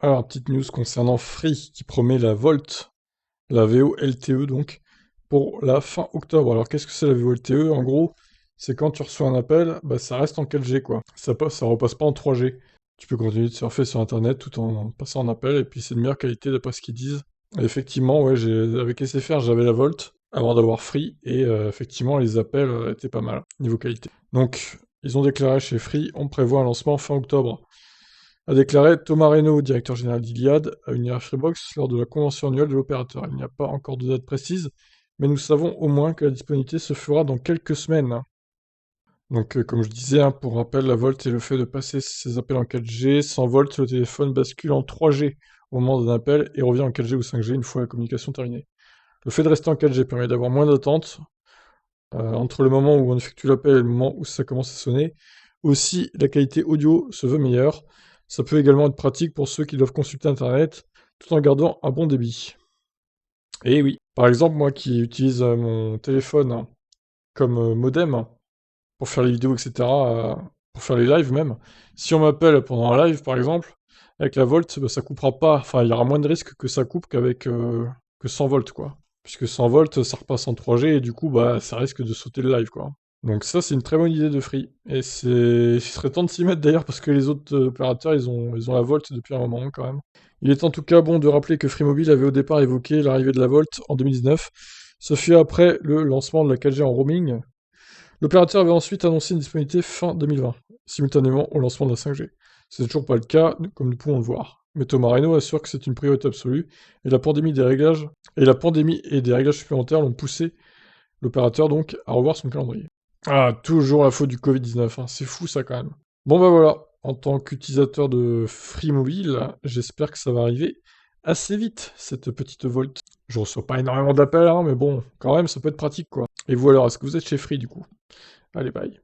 Alors, petite news concernant Free qui promet la Volt, la VoLTE donc, pour la fin octobre. Alors, qu'est-ce que c'est la VoLTE? En gros, c'est quand tu reçois un appel, bah, ça reste en 4G quoi. Ça repasse pas en 3G. Tu peux continuer de surfer sur internet tout en passant en appel, et puis c'est de meilleure qualité d'après ce qu'ils disent. Et effectivement, ouais, avec SFR, j'avais la Volt avant d'avoir Free, et effectivement, les appels étaient pas mal niveau qualité. Donc, ils ont déclaré chez Free, on prévoit un lancement fin octobre, a déclaré Thomas Reynaud, directeur général d'Iliad, à Univers Freebox lors de la convention annuelle de l'opérateur. Il n'y a pas encore de date précise, mais nous savons au moins que la disponibilité se fera dans quelques semaines. Donc, comme je disais, hein, pour rappel, la Volt est le fait de passer ses appels en 4G. Sans Volt, le téléphone bascule en 3G au moment d'un appel et revient en 4G ou 5G une fois la communication terminée. Le fait de rester en 4G permet d'avoir moins d'attente entre le moment où on effectue l'appel et le moment où ça commence à sonner. Aussi, la qualité audio se veut meilleure. Ça peut également être pratique pour ceux qui doivent consulter Internet tout en gardant un bon débit. Et oui, par exemple, moi qui utilise mon téléphone comme modem pour faire les vidéos, etc., pour faire les lives même, si on m'appelle pendant un live, par exemple, avec la Volt, bah, ça coupera pas. Enfin, il y aura moins de risques que ça coupe que 100 volts, quoi. Puisque 100 volts, ça repasse en 3G, et du coup, bah, ça risque de sauter le live, quoi. Donc ça, c'est une très bonne idée de Free. Et il serait temps de s'y mettre d'ailleurs, parce que les autres opérateurs, ils ont la Volt depuis un moment, quand même. Il est en tout cas bon de rappeler que Free Mobile avait au départ évoqué l'arrivée de la Volt en 2019. Ce fut après le lancement de la 4G en roaming. L'opérateur avait ensuite annoncé une disponibilité fin 2020, simultanément au lancement de la 5G. C'est toujours pas le cas, comme nous pouvons le voir. Mais Thomas Reynaud assure que c'est une priorité absolue, et la pandémie et des réglages supplémentaires l'ont poussé, l'opérateur donc, à revoir son calendrier. Ah, toujours la faute du Covid-19, hein. C'est fou ça quand même. Bon bah voilà, en tant qu'utilisateur de Free Mobile, j'espère que ça va arriver assez vite, cette petite Volt. Je reçois pas énormément d'appels, hein, mais bon, quand même, ça peut être pratique quoi. Et vous alors, est-ce que vous êtes chez Free du coup? Allez, bye.